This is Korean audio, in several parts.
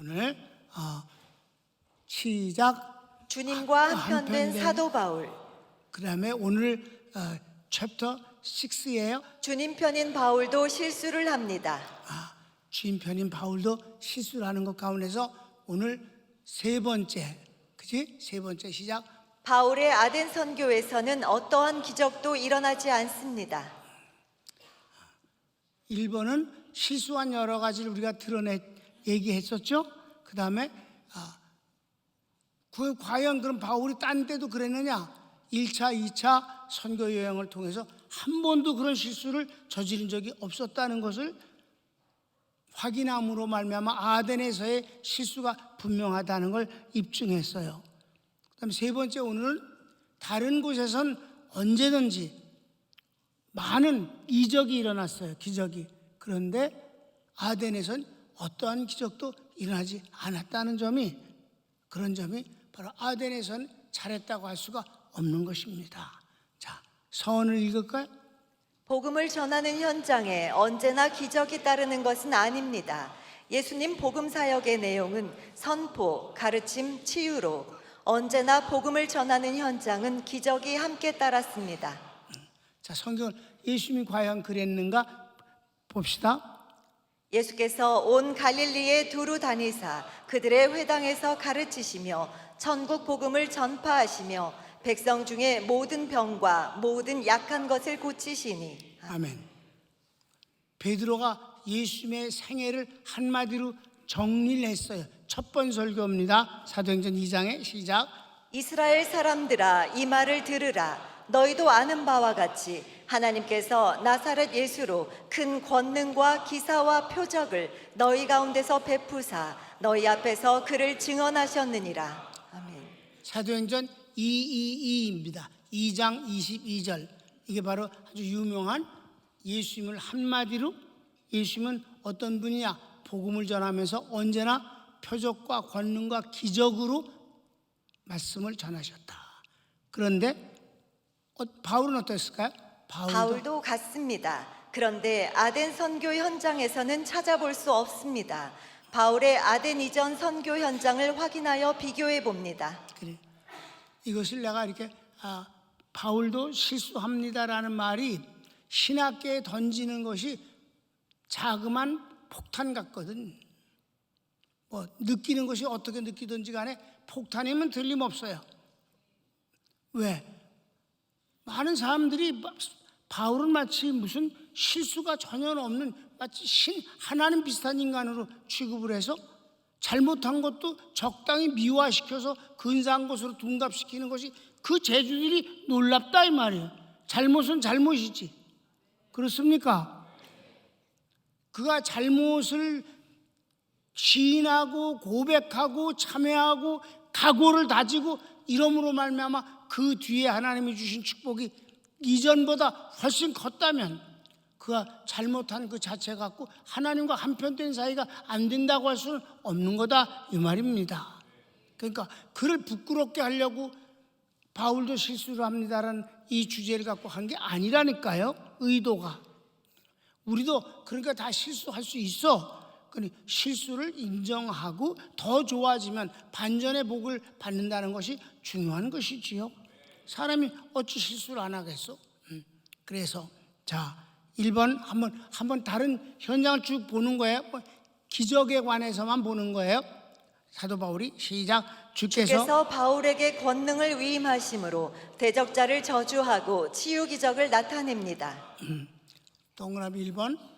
오늘 시작. 주님과 한편된 사도 바울. 그 다음에 오늘 챕터 6예요. 주님 편인 바울도 실수를 합니다. 주인 편인 바울도 실수를 하는 것 가운데서 오늘 세 번째, 그치? 세 번째 시작. 바울의 아덴 선교에서는 어떠한 기적도 일어나지 않습니다. 1번은 실수한 여러 가지를 우리가 얘기했었죠. 그 다음에 과연 그럼 바울이 딴 데도 그랬느냐? 1차, 2차 선교 여행을 통해서 한 번도 그런 실수를 저지른 적이 없었다는 것을 확인함으로 말미암아 아덴에서의 실수가 분명하다는 걸 입증했어요. 그다음에 세 번째, 오늘은 다른 곳에선 언제든지 많은 이적이 일어났어요. 기적이. 그런데 아덴에선 어떠한 기적도 일어나지 않았다는 점이, 그런 점이 바로 아덴에선 잘했다고 할 수가 없는 것입니다. 자, 서원을 읽을까요? 복음을 전하는 현장에 언제나 기적이 따르는 것은 아닙니다. 예수님 복음 사역의 내용은 선포, 가르침, 치유로 언제나 복음을 전하는 현장은 기적이 함께 따랐습니다. 자, 성경을 예수님이 과연 그랬는가 봅시다. 예수께서 온 갈릴리에 두루 다니사 그들의 회당에서 가르치시며 천국 복음을 전파하시며 백성 중에 모든 병과 모든 약한 것을 고치시니. 아멘. 베드로가 예수님의 생애를 한마디로 정리를 했어요. 첫 번 설교입니다. 사도행전 2장의 시작. 이스라엘 사람들아, 이 말을 들으라. 너희도 아는 바와 같이 하나님께서 나사렛 예수로 큰 권능과 기사와 표적을 너희 가운데서 베푸사 너희 앞에서 그를 증언하셨느니라. 아멘. 사도행전 222입니다. 2장 22절. 이게 바로 아주 유명한 예수님을 한마디로, 예수님은 어떤 분이냐? 복음을 전하면서 언제나 표적과 권능과 기적으로 말씀을 전하셨다. 그런데 바울은 어땠을까요? 바울도 같습니다. 그런데 아덴 선교 현장에서는 찾아볼 수 없습니다. 바울의 아덴 이전 선교 현장을 확인하여 비교해 봅니다. 그래. 이것을 내가 이렇게 바울도 실수합니다라는 말이 신학계에 던지는 것이 자그만 폭탄 같거든. 뭐 느끼는 것이 어떻게 느끼든지 간에 폭탄이면 틀림없어요. 왜? 많은 사람들이 바울은 마치 무슨 실수가 전혀 없는 마치 하나님 비슷한 인간으로 취급을 해서 잘못한 것도 적당히 미화시켜서 근사한 것으로 둔갑시키는 것이 그 재주들이 놀랍다 이 말이에요. 잘못은 잘못이지. 그렇습니까? 그가 잘못을 시인하고 고백하고 참회하고 각오를 다지고 이러므로 말미암아 그 뒤에 하나님이 주신 축복이 이전보다 훨씬 컸다면 그가 잘못한 그 자체 갖고 하나님과 한편된 사이가 안 된다고 할 수는 없는 거다 이 말입니다. 그러니까 그를 부끄럽게 하려고 바울도 실수를 합니다라는 이 주제를 갖고 한 게 아니라니까요. 의도가. 우리도 그러니까 다 실수할 수 있어. 실수를 인정하고 더 좋아지면 반전의 복을 받는다는 것이 중요한 것이지요. 사람이 어찌 실수를 안 하겠어? 그래서 자 1번 한번 다른 현장을 쭉 보는 거예요. 기적에 관해서만 보는 거예요. 사도 바울이 시작. 주께서 바울에게 권능을 위임하심으로 대적자를 저주하고 치유 기적을 나타냅니다. 동그라미 1번.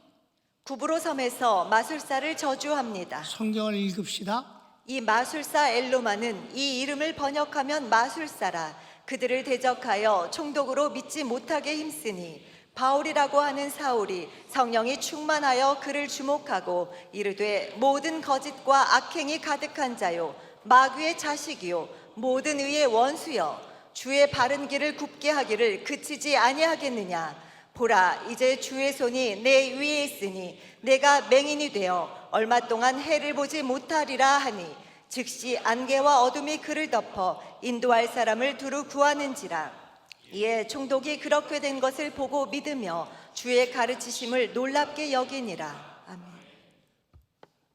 구브로 섬에서 마술사를 저주합니다. 성경을 읽읍시다. 이 마술사 엘로마는 이 이름을 번역하면 마술사라. 그들을 대적하여 총독으로 믿지 못하게 힘쓰니 바울이라고 하는 사울이 성령이 충만하여 그를 주목하고 이르되 모든 거짓과 악행이 가득한 자요 마귀의 자식이요 모든 의의 원수여 주의 바른 길을 굽게 하기를 그치지 아니하겠느냐. 보라, 이제 주의 손이 내 위에 있으니 내가 맹인이 되어 얼마 동안 해를 보지 못하리라 하니 즉시 안개와 어둠이 그를 덮어 인도할 사람을 두루 구하는지라. 이에 총독이 그렇게 된 것을 보고 믿으며 주의 가르치심을 놀랍게 여기니라. 아멘.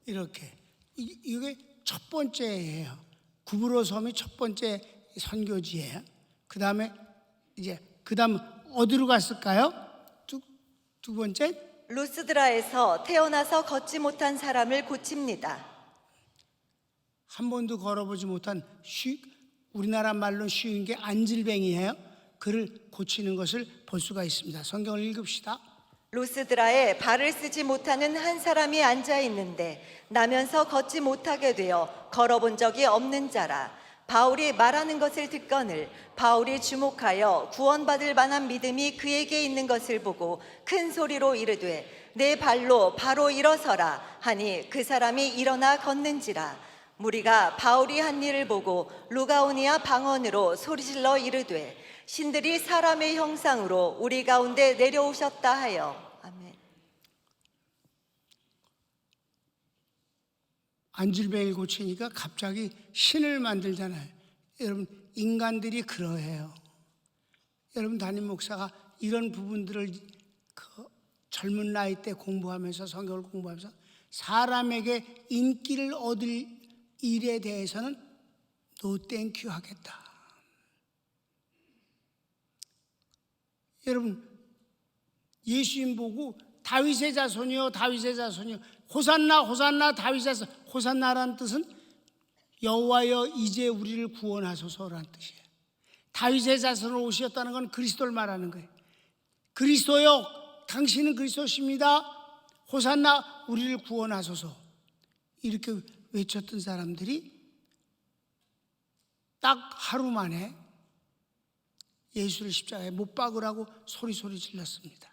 이렇게 이게 첫 번째예요. 구브로 섬이 첫 번째 선교지예요. 그다음에 그다음 어디로 갔을까요? 두 번째 루스드라에서 태어나서 걷지 못한 사람을 고칩니다. 한 번도 걸어보지 못한 우리나라 말로 쉬운 게 안질뱅이에요. 그를 고치는 것을 볼 수가 있습니다. 성경을 읽읍시다. 루스드라에 발을 쓰지 못하는 한 사람이 앉아 있는데 나면서 걷지 못하게 되어 걸어본 적이 없는 자라. 바울이 말하는 것을 듣거늘 바울이 주목하여 구원받을 만한 믿음이 그에게 있는 것을 보고 큰 소리로 이르되 내 발로 바로 일어서라 하니 그 사람이 일어나 걷는지라. 무리가 바울이 한 일을 보고 루가오니아 방언으로 소리질러 이르되 신들이 사람의 형상으로 우리 가운데 내려오셨다 하여. 아멘. 안질뱅이를 고치니까 갑자기 신을 만들잖아요. 여러분 인간들이 그러해요. 여러분 담임 목사가 이런 부분들을 젊은 나이 때 공부하면서 성경을 공부하면서 사람에게 인기를 얻을 일에 대해서는 노 땡큐 하겠다. 여러분 예수님 보고 다윗의 자손이요 다윗의 자손이요 호산나 호산나 다윗의 자손. 호산나라는 뜻은 여호와여 이제 우리를 구원하소서라는 뜻이에요. 다윗의 자손으로 오셨다는 건 그리스도를 말하는 거예요. 그리스도여 당신은 그리스도십니다. 호산나 우리를 구원하소서. 이렇게 외쳤던 사람들이 딱 하루 만에 예수를 십자가에 못 박으라고 소리 질렀습니다.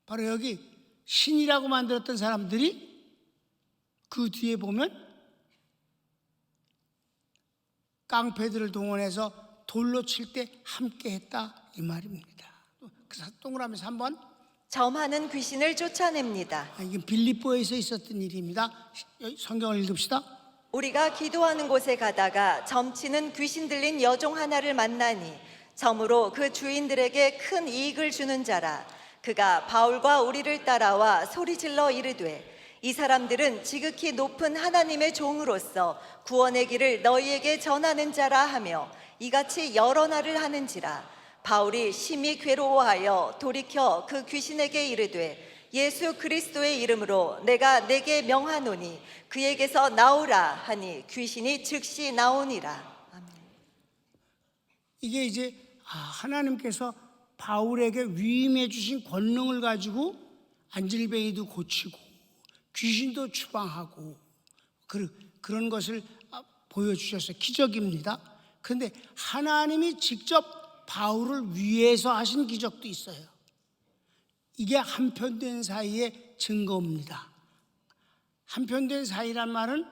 바로 여기 신이라고 만들었던 사람들이 그 뒤에 보면 깡패들을 동원해서 돌로 칠 때 함께 했다 이 말입니다. 동그라미 3번. 점하는 귀신을 쫓아냅니다. 이게 빌립보에서 있었던 일입니다. 성경을 읽읍시다. 우리가 기도하는 곳에 가다가 점치는 귀신 들린 여종 하나를 만나니 점으로 그 주인들에게 큰 이익을 주는 자라. 그가 바울과 우리를 따라와 소리질러 이르되 이 사람들은 지극히 높은 하나님의 종으로서 구원의 길을 너희에게 전하는 자라 하며 이같이 여러 날을 하는지라. 바울이 심히 괴로워하여 돌이켜 그 귀신에게 이르되 예수 그리스도의 이름으로 내가 내게 명하노니 그에게서 나오라 하니 귀신이 즉시 나오니라. 아멘. 이게 이제 하나님께서 바울에게 위임해 주신 권능을 가지고 안질뱅이도 고치고 귀신도 추방하고 그런 것을 보여주셨어요. 기적입니다. 그런데 하나님이 직접 바울을 위해서 하신 기적도 있어요. 이게 한편된 사이의 증거입니다. 한편된 사이란 말은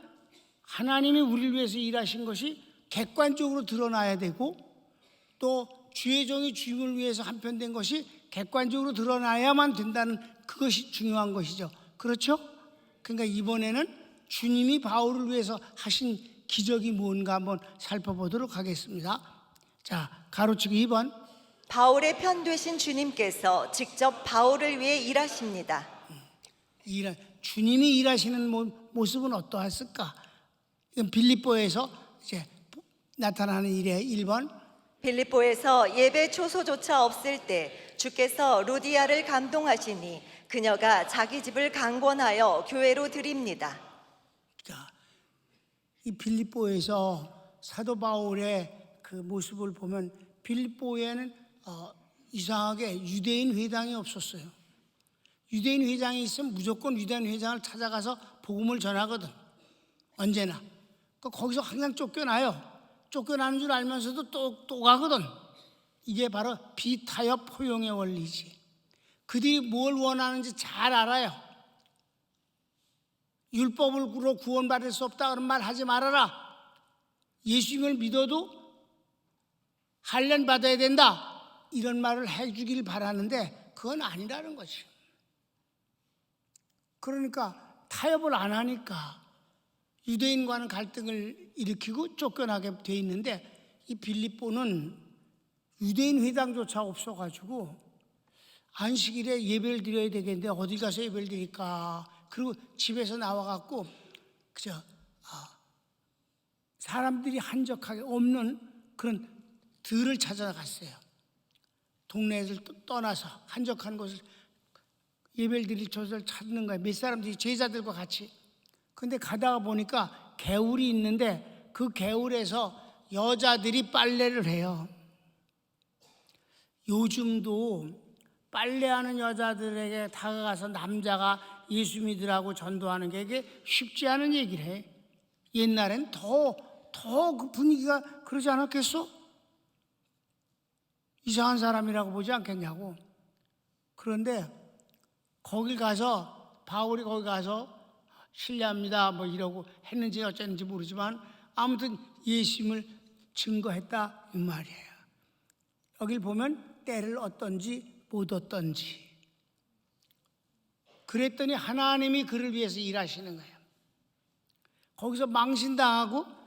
하나님이 우리를 위해서 일하신 것이 객관적으로 드러나야 되고 또 주의 종이 주님을 위해서 한편된 것이 객관적으로 드러나야만 된다는 그것이 중요한 것이죠. 그렇죠? 그러니까 이번에는 주님이 바울을 위해서 하신 기적이 뭔가 한번 살펴보도록 하겠습니다. 자, 가로치고 2번. 바울의 편 되신 주님께서 직접 바울을 위해 일하십니다. 주님이 일하시는 모습은 어떠했을까? 이건 빌립보에서 이제 나타나는 일이에요. 1번. 빌립보에서 예배 초소조차 없을 때 주께서 루디아를 감동하시니 그녀가 자기 집을 강권하여 교회로 드립니다. 자, 이 빌립보에서 사도 바울의 그 모습을 보면 빌립보에는 이상하게 유대인 회당이 없었어요. 유대인 회장이 있으면 무조건 유대인 회장을 찾아가서 복음을 전하거든. 언제나. 거기서 항상 쫓겨나요. 쫓겨나는 줄 알면서도 또 가거든. 이게 바로 비타협 포용의 원리지. 그들이 뭘 원하는지 잘 알아요. 율법으로 구원받을 수 없다 그런 말 하지 말아라. 예수님을 믿어도 할례 받아야 된다. 이런 말을 해주길 바라는데 그건 아니라는 거지. 그러니까 타협을 안 하니까 유대인과는 갈등을 일으키고 쫓겨나게 돼 있는데 이 빌립보는 유대인 회당조차 없어가지고 안식일에 예배를 드려야 되겠는데 어디 가서 예배를 드릴까 그리고 집에서 나와갖고 그저 사람들이 한적하게 없는 그런 들을 찾아갔어요. 동네에서 떠나서 한적한 곳을 예배를 드릴 곳을 찾는 거예요. 몇 사람들이 제자들과 같이. 근데 가다가 보니까 개울이 있는데 그 개울에서 여자들이 빨래를 해요. 요즘도 빨래하는 여자들에게 다가가서 남자가 예수 믿으라고 전도하는 게 이게 쉽지 않은 얘기를 해. 옛날엔 더 그 분위기가 그러지 않았겠어? 이상한 사람이라고 보지 않겠냐고. 그런데 거길 가서 바울이 거기 가서 실례합니다 뭐 이러고 했는지 어쨌는지 모르지만 아무튼 예수님을 증거했다 이 말이에요. 여길 보면 때를 얻던지 못 얻던지 그랬더니 하나님이 그를 위해서 일하시는 거예요. 거기서 망신당하고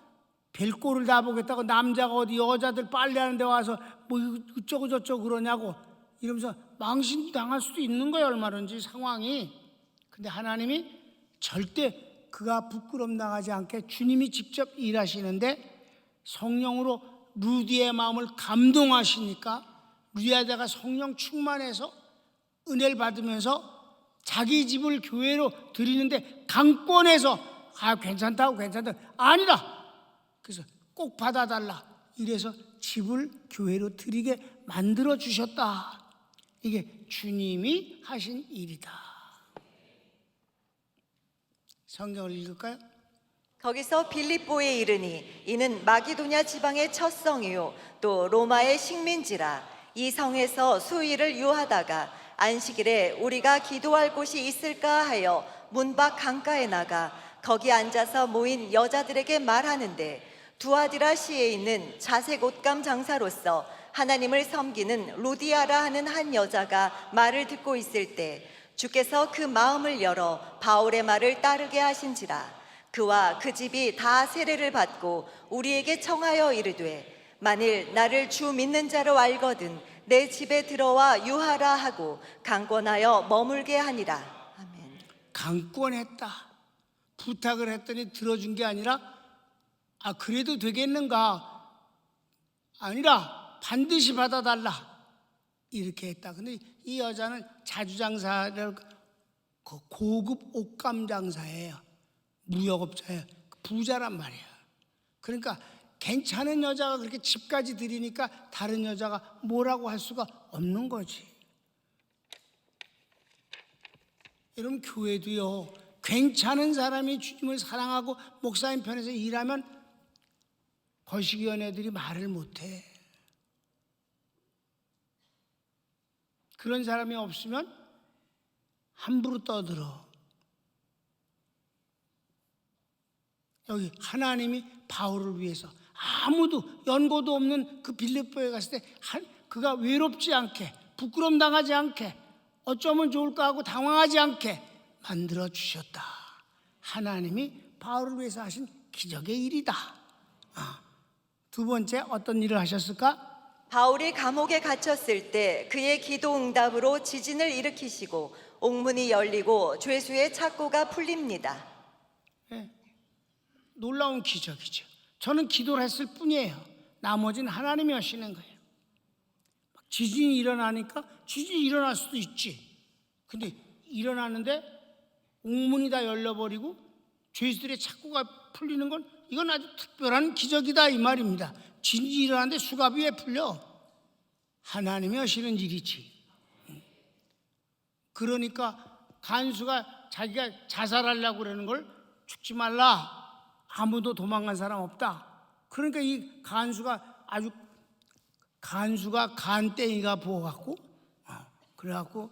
별꼴을 다 보겠다고 남자가 어디 여자들 빨래하는 데 와서 뭐 어쩌고 저쩌고 그러냐고 이러면서 망신당할 수도 있는 거예요. 얼마든지 상황이. 근데 하나님이 절대 그가 부끄럼 나가지 않게 주님이 직접 일하시는데 성령으로 루디의 마음을 감동하시니까 루디아가 성령 충만해서 은혜를 받으면서 자기 집을 교회로 드리는데 강권해서 괜찮다고 아니라 그래서 꼭 받아달라 이래서 집을 교회로 드리게 만들어 주셨다. 이게 주님이 하신 일이다. 성경을 읽을까요? 거기서 빌립보에 이르니 이는 마기도냐 지방의 첫 성이요 또 로마의 식민지라. 이 성에서 수일을 유하다가 안식일에 우리가 기도할 곳이 있을까 하여 문 밖 강가에 나가 거기 앉아서 모인 여자들에게 말하는데 두아디라 시에 있는 자색 옷감 장사로서 하나님을 섬기는 루디아라 하는 한 여자가 말을 듣고 있을 때 주께서 그 마음을 열어 바울의 말을 따르게 하신지라. 그와 그 집이 다 세례를 받고 우리에게 청하여 이르되 만일 나를 주 믿는 자로 알거든 내 집에 들어와 유하라 하고 강권하여 머물게 하니라. 아멘. 강권했다. 부탁을 했더니 들어준 게 아니라 그래도 되겠는가? 아니라 반드시 받아달라 이렇게 했다. 근데 이 여자는 자주장사를 고급 옷감 장사예요. 무역업자예요. 부자란 말이야. 그러니까 괜찮은 여자가 그렇게 집까지 들이니까 다른 여자가 뭐라고 할 수가 없는 거지. 여러분 교회도요, 괜찮은 사람이 주님을 사랑하고 목사님 편에서 일하면 거시기연애들이 말을 못해. 그런 사람이 없으면 함부로 떠들어. 여기 하나님이 바울을 위해서 아무도 연고도 없는 그 빌립보에 갔을 때 그가 외롭지 않게 부끄럼 당하지 않게 어쩌면 좋을까 하고 당황하지 않게 만들어 주셨다. 하나님이 바울을 위해서 하신 기적의 일이다. 두 번째 어떤 일을 하셨을까? 바울이 감옥에 갇혔을 때 그의 기도 응답으로 지진을 일으키시고 옥문이 열리고 죄수의 착고가 풀립니다. 네. 놀라운 기적이죠. 저는 기도를 했을 뿐이에요. 나머지는 하나님이 하시는 거예요. 지진이 일어나니까 지진이 일어날 수도 있지. 근데 일어나는데 옥문이 다 열려버리고 죄수들의 착고가 풀리는 건 이건 아주 특별한 기적이다 이 말입니다. 지진이 일어나는데 수갑이 왜 풀려? 하나님이 하시는 일이지. 그러니까 간수가 자기가 자살하려고 그러는 걸 죽지 말라. 아무도 도망간 사람 없다. 그러니까 이 간수가 간땡이가 부어갖고 그래갖고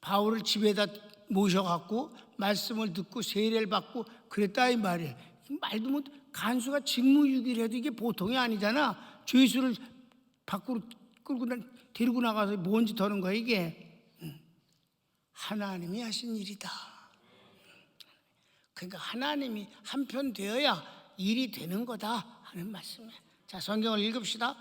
바울을 집에다 모셔갖고 말씀을 듣고 세례를 받고 그랬다 이 말이에요. 말도 못 간수가 직무유기를 해도 이게 보통이 아니잖아. 죄수를 밖으로 데리고 나가서 뭔 짓 하는 거야 이게. 하나님이 하신 일이다. 그러니까 하나님이 한편 되어야 일이 되는 거다 하는 말씀이에요. 자, 성경을 읽읍시다.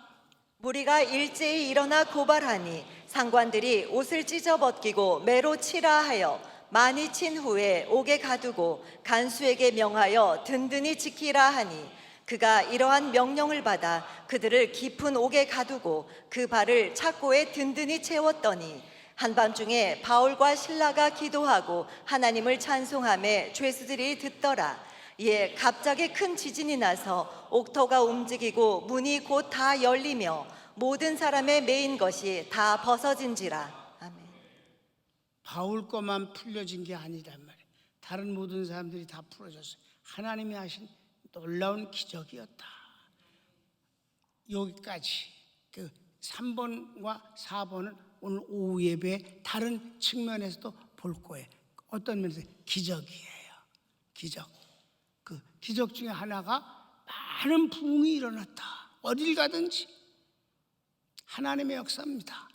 무리가 일제히 일어나 고발하니 상관들이 옷을 찢어 벗기고 매로 치라 하여 많이 친 후에 옥에 가두고 간수에게 명하여 든든히 지키라 하니 그가 이러한 명령을 받아 그들을 깊은 옥에 가두고 그 발을 착고에 든든히 채웠더니 한밤중에 바울과 실라가 기도하고 하나님을 찬송하며 죄수들이 듣더라. 이에 갑자기 큰 지진이 나서 옥터가 움직이고 문이 곧 다 열리며 모든 사람의 매인 것이 다 벗어진지라. 아멘. 바울 것만 풀려진 게 아니란 말이에요. 다른 모든 사람들이 다 풀어졌어요. 하나님이 하신 놀라운 기적이었다. 여기까지 그 3번과 4번은 오늘 오후 예배에 다른 측면에서도 볼 거예요. 어떤 면에서 기적이에요. 기적. 그 기적 중에 하나가 많은 부흥이 일어났다. 어딜 가든지 하나님의 역사입니다.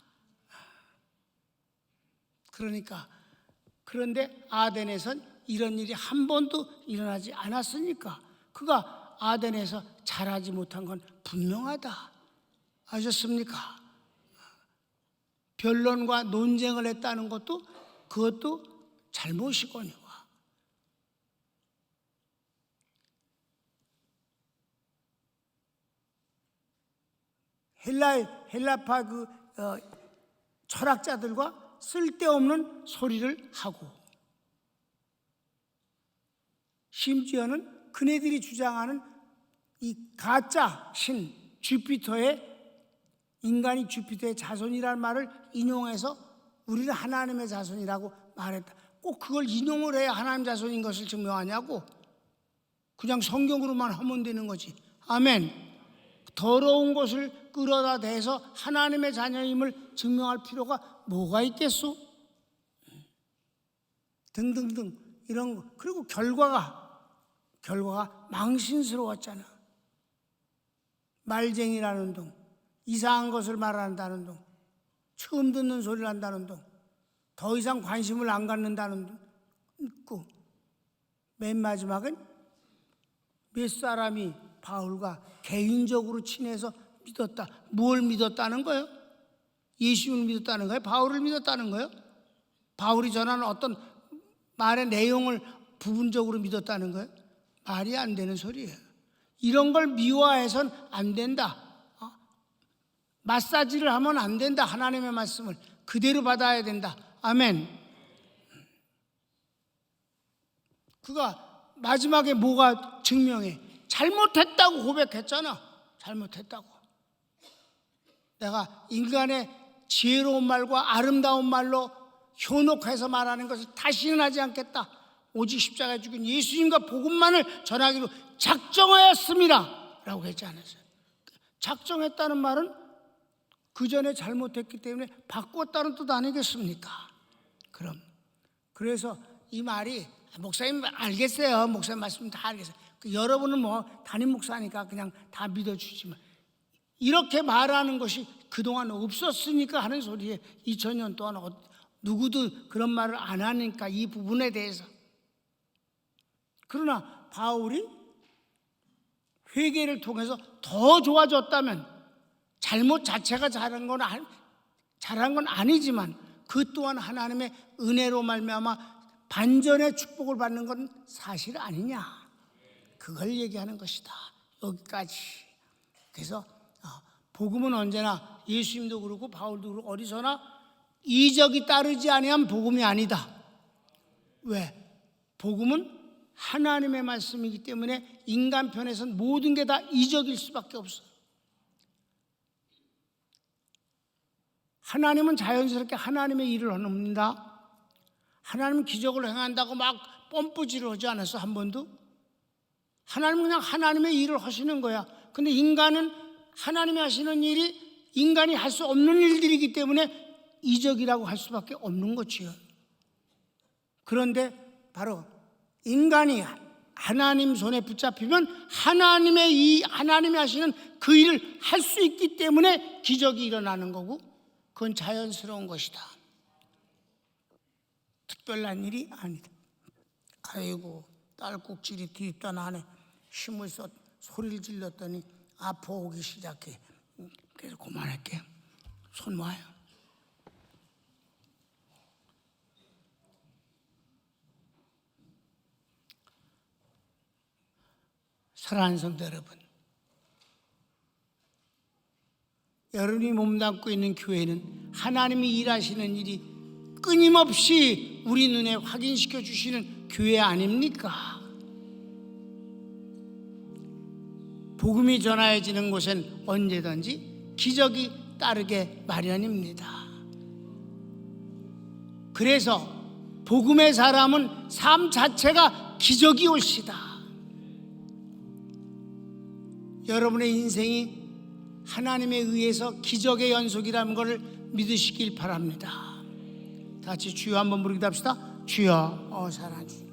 그런데 아덴에선 이런 일이 한 번도 일어나지 않았으니까 그가 아덴에서 잘하지 못한 건 분명하다. 아셨습니까? 변론과 논쟁을 했다는 것도 그것도 잘못이거니와. 헬라파 철학자들과 쓸데없는 소리를 하고 심지어는 그네들이 주장하는 이 가짜 신 인간이 주피터의 자손이라는 말을 인용해서 우리는 하나님의 자손이라고 말했다. 꼭 그걸 인용을 해야 하나님 자손인 것을 증명하냐고. 그냥 성경으로만 하면 되는 거지. 아멘. 더러운 것을 끌어다 대서 하나님의 자녀임을 증명할 필요가 뭐가 있겠소? 등등등 이런 거. 그리고 결과가 망신스러웠잖아. 말쟁이라는 둥, 이상한 것을 말한다는 둥, 처음 듣는 소리를 한다는 둥, 더 이상 관심을 안 갖는다는 둥 있고, 맨 마지막은 몇 사람이 바울과 개인적으로 친해서 믿었다. 뭘 믿었다는 거예요? 예수를 믿었다는 거예요? 바울을 믿었다는 거예요? 바울이 전하는 어떤 말의 내용을 부분적으로 믿었다는 거예요? 말이 안 되는 소리예요. 이런 걸 미화해서는 안 된다. 마사지를 하면 안 된다. 하나님의 말씀을 그대로 받아야 된다. 아멘. 그가 마지막에 뭐가 증명해? 잘못했다고 고백했잖아. 잘못했다고. 내가 인간의 지혜로운 말과 아름다운 말로 현혹해서 말하는 것을 다시는 하지 않겠다. 오직 십자가에 죽은 예수님과 복음만을 전하기로 작정하였습니다 라고 했지 않았어요? 작정했다는 말은 그 전에 잘못했기 때문에 바꿨다는 뜻 아니겠습니까? 그래서 이 말이 목사님 알겠어요. 목사님 말씀 다 알겠어요. 여러분은 뭐 담임 목사니까 그냥 다 믿어주지만 이렇게 말하는 것이 그동안 없었으니까 하는 소리에 2000년 동안 누구도 그런 말을 안 하니까 이 부분에 대해서. 그러나 바울이 회개를 통해서 더 좋아졌다면 잘못 자체가 잘한 건 아니지만 그 또한 하나님의 은혜로 말미암아 반전의 축복을 받는 건 사실 아니냐. 그걸 얘기하는 것이다. 여기까지. 그래서 복음은 언제나 예수님도 그렇고 바울도 그렇고 어디서나 이적이 따르지 아니하면 복음이 아니다. 왜? 복음은 하나님의 말씀이기 때문에 인간 편에서는 모든 게 다 이적일 수밖에 없어요. 하나님은 자연스럽게 하나님의 일을 합니다. 하나님은 기적을 행한다고 막 뽐뿌지를 하지 않았어, 한 번도? 하나님은 그냥 하나님의 일을 하시는 거야. 근데 인간은 하나님이 하시는 일이 인간이 할 수 없는 일들이기 때문에 이적이라고 할 수밖에 없는 거지요. 그런데 바로 인간이 하나님 손에 붙잡히면 하나님이 하시는 그 일을 할 수 있기 때문에 기적이 일어나는 거고 그건 자연스러운 것이다. 특별한 일이 아니다. 아이고 딸꾹질이 뒤집다 안에 힘을 써 소리를 질렀더니 아파 오기 시작해. 그래서 그만할게. 손 와요. 사랑하는 성도 여러분, 여러분이 몸담고 있는 교회는 하나님이 일하시는 일이 끊임없이 우리 눈에 확인시켜 주시는 교회 아닙니까? 복음이 전하여지는 곳엔 언제든지 기적이 따르게 마련입니다. 그래서 복음의 사람은 삶 자체가 기적이 올시다. 여러분의 인생이 하나님에 의해서 기적의 연속이라는 것을 믿으시길 바랍니다. 다 같이 주여 한번 부르기도 합시다. 주여, 사랑하는 주님.